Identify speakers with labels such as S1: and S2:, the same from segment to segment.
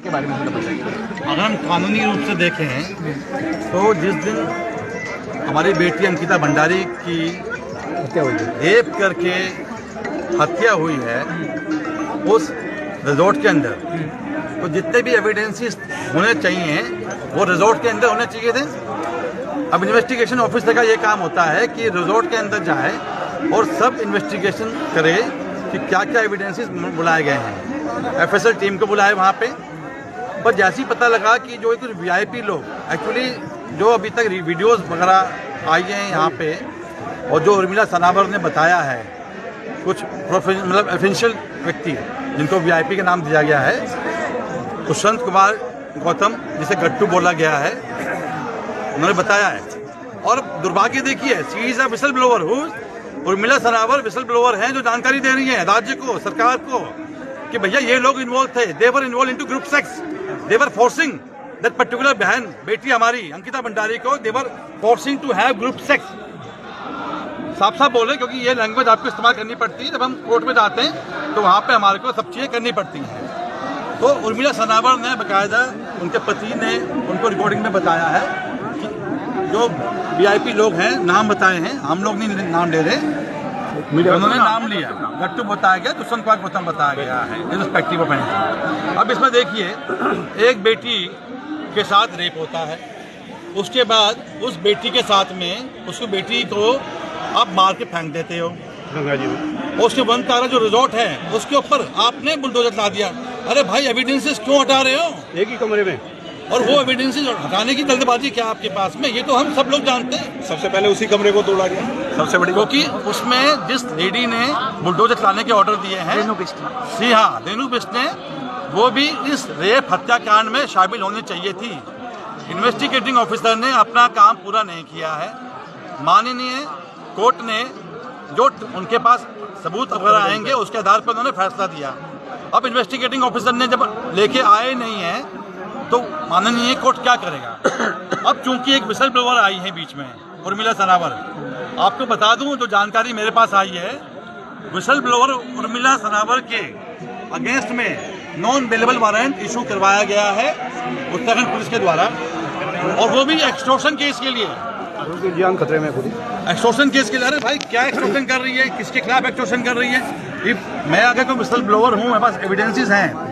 S1: के बारे में थोड़ा बताइए।
S2: अगर हम कानूनी रूप से देखें तो जिस दिन हमारी बेटी अंकिता भंडारी की
S1: हत्या हुई है,
S2: रेप करके हत्या हुई है उस रिजॉर्ट के अंदर, तो जितने भी एविडेंसेस होने चाहिए वो रिजॉर्ट के अंदर होने चाहिए थे। अब इन्वेस्टिगेशन ऑफिसर का ये काम होता है कि रिजॉर्ट के अंदर जाए और सब इन्वेस्टिगेशन करे कि क्या क्या एविडेंसेस बुलाए गए हैं। एफएसएल टीम को बुलाए वहाँ पे, पर जैसे ही पता लगा कि जो कुछ वीआईपी लोग एक्चुअली जो अभी तक वीडियोस वगैरह आई हैं यहाँ पे, और जो उर्मिला सनावर ने बताया है, कुछ मतलब एफिशियल व्यक्ति जिनको वीआईपी का नाम दिया गया है, दुष्यंत कुमार गौतम जिसे गट्टू बोला गया है, उन्होंने बताया है। और दुर्भाग्य देखिए, she is a whistle blower who Urmila Sanawar whistle blower हैं जो जानकारी दे रही हैं राज्य को, सरकार को, कि भैया ये लोग इन्वॉल्व थे, they were involve into group sex, they were forcing that particular बहन बेटी हमारी अंकिता भंडारी को, they were forcing to have group sex. साफ साफ बोले, क्योंकि ये लैंग्वेज आपको इस्तेमाल करनी पड़ती है जब हम कोर्ट में जाते हैं, तो वहाँ पे हमारे को सब चीज़ें करनी पड़ती हैं। तो उर्मिला सनावर ने बाकायदा उनके पति ने उनको रिकॉर्डिंग में बताया है कि जो वीआईपी लोग हैं, नाम बताए हैं, हम लोग नहीं नाम ले रहे, उन्होंने नाम लिया, गट्टू बताया गया, दुष्यंत कुमार गौतम बताया गया है रिस्पेक्टिव ऑफ एनीथिंग। अब इसमें देखिए, एक बेटी के साथ रेप होता है, उसके बाद उस बेटी के साथ में उसको बेटी को आप मार के फेंक देते हो, और उसके वन तारा जो रिजॉर्ट है उसके ऊपर आपने बुलडोजर ला दिया। अरे भाई, एविडेंसेस क्यों हटा रहे हो
S1: एक ही कमरे में?
S2: और वो एविडेंसेस हटाने की जल्दबाजी क्या आपके पास में, ये तो हम सब लोग जानते हैं।
S1: सबसे पहले उसी कमरे को तोड़ा गया, सबसे बड़ी,
S2: क्योंकि उसमें जिस लेडी ने बुलडोजर चलाने के ऑर्डर दिए हैं, जी हाँ, रेनू बिष्ट ने, वो भी इस रेप हत्याकांड में शामिल होनी चाहिए थी। इन्वेस्टिगेटिंग ऑफिसर ने अपना काम पूरा नहीं किया है। माननीय कोर्ट ने जो उनके पास सबूत वगैरह आएंगे उसके आधार पर उन्होंने फैसला दिया। अब इन्वेस्टिगेटिंग ऑफिसर ने जब लेके आए नहीं है तो माननीय कोर्ट क्या करेगा। अब चूंकि एक विसल ब्लोअर आई है बीच में, उर्मिला सनावर, आपको बता दूं जो जानकारी मेरे पास आई है, विसल ब्लोअर उर्मिला सनावर के अगेंस्ट में नॉन बेलेबल वारंट इशू करवाया गया है उत्तराखंड पुलिस के द्वारा, और वो भी एक्सटॉर्शन केस के लिए।
S1: जान खतरे में खुद
S2: एक्सटॉर्शन केस के लिए। अरे भाई, क्या एक्सटॉर्शन कर रही है, किसके खिलाफ एक्सटॉर्शन कर रही है? मैं अगर कोई विसल ब्लोअर हूँ, मेरे पास एविडेंसेस हैं,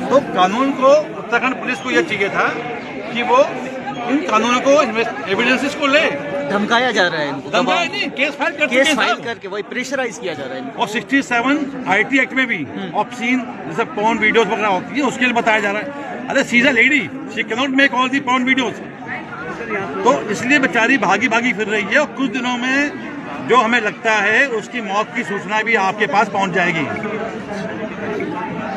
S2: तो कानून को, उत्तराखंड पुलिस को यह चाहिए था कि वो इन कानूनों को, एविडेंसेस को ले।
S3: धमकाया जा रहा है इनको,
S2: धमकाया नहीं, केस फाइल
S3: करके वही प्रेशराइज किया जा रहा है।
S2: और 67 IT एक्ट में भी ऑब्सीन जैसे पॉर्न वीडियोस वगैरह होती है, उसके लिए बताया जा रहा है। अरे she is a lady, she can not make all the porn videos, तो इसलिए बेचारी भागी भागी फिर रही है, और कुछ दिनों में जो हमें लगता है उसकी मौत की सूचना भी आपके पास पहुंच जाएगी।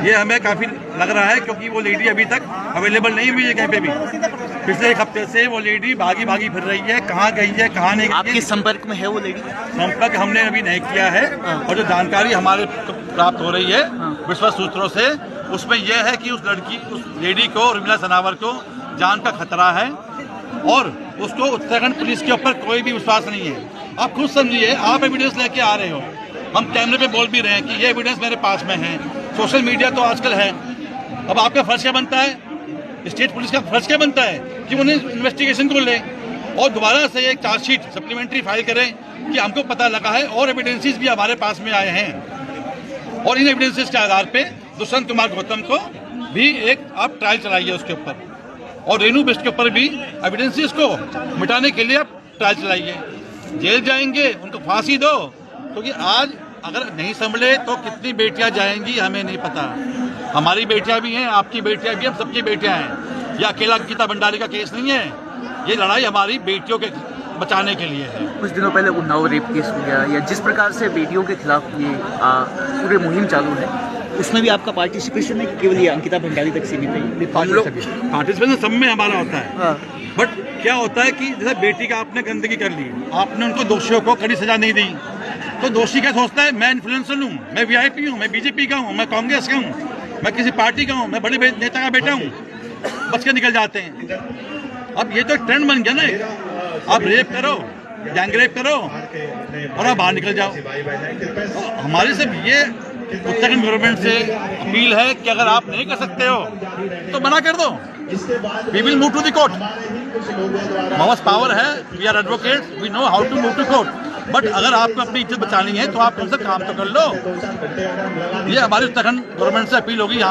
S2: ये हमें काफी लग रहा है, क्योंकि वो लेडी अभी तक अवेलेबल नहीं हुई है कहीं पे भी। पिछले एक हफ्ते से वो लेडी भागी भागी फिर रही है, कहाँ गई है, कहाँ नहीं गई।
S3: आपके संपर्क में है वो लेडी?
S2: संपर्क हमने अभी नहीं किया है, और जो जानकारी हमारे प्राप्त हो रही है विश्वस्त सूत्रों से, उसमें यह है कि उस लेडी को, उर्मिला सनावर को, जान का खतरा है, और उसको उत्तराखंड पुलिस के ऊपर कोई भी विश्वास नहीं है। आप खुद समझिए, आप एविडेंस लेके आ रहे हो, हम कैमरे पे बोल भी रहे हैं कि ये एविडेंस मेरे पास में है, सोशल मीडिया तो आजकल है। अब आपका फर्ज क्या बनता है, स्टेट पुलिस का फर्ज क्या बनता है कि उन्हें इन्वेस्टिगेशन को ले और दोबारा से एक चार्जशीट सप्लीमेंट्री फाइल करें कि हमको पता लगा है और एविडेंसेस भी हमारे पास में आए हैं, और इन एविडेंसेस के आधार पे दुष्यंत कुमार गौतम को भी एक आप ट्रायल चलाइए उसके ऊपर, और रेनू बिष्ट के ऊपर भी एविडेंसेस को मिटाने के लिए आप ट्रायल चलाइए। जेल जाएंगे, उनको फांसी दो, क्योंकि आज अगर नहीं संभले तो कितनी बेटियां जाएंगी हमें नहीं पता। हमारी बेटियां भी हैं, आपकी बेटियां भी, हम सबकी बेटियां हैं। यह अकेला अंकिता भंडारी का केस नहीं है, ये लड़ाई हमारी बेटियों के बचाने के लिए है।
S3: कुछ दिनों पहले उन्नाव रेप केस हो गया, या जिस प्रकार से बेटियों के खिलाफ ये पूरे मुहिम चालू है, उसमें भी आपका पार्टिसिपेशन है, केवल ये अंकिता भंडारी तक सीमित है?
S2: हम लोग पार्टिसिपेशन सब में हमारा होता है, बट क्या होता है कि जैसे बेटी का आपने गंदगी कर ली, आपने उनको दोषियों को कड़ी सजा नहीं दी, तो दोषी क्या सोचता है, मैं इन्फ्लुएंसर हूँ, मैं वीआईपी हूँ, मैं बीजेपी का हूँ, मैं कांग्रेस का हूँ, मैं किसी पार्टी का हूँ, मैं बड़े नेता का बेटा हूँ, बच के निकल जाते हैं। अब ये तो एक ट्रेंड बन गया ना, आप रेप करो, गैंग रेप करो और आप बाहर निकल जाओ। तो हमारी सिर्फ ये उत्तराखंड गवर्नमेंट से अपील है कि अगर आप नहीं कर सकते हो तो मना कर दो। We will move to the court, हमारे पास पावर है, we are advocate, we know how to move to court. But अगर आपको अपनी इज्जत बचानी है तो आप कम से काम तो कर लो। ये हमारी उत्तराखंड गवर्नमेंट से अपील होगी।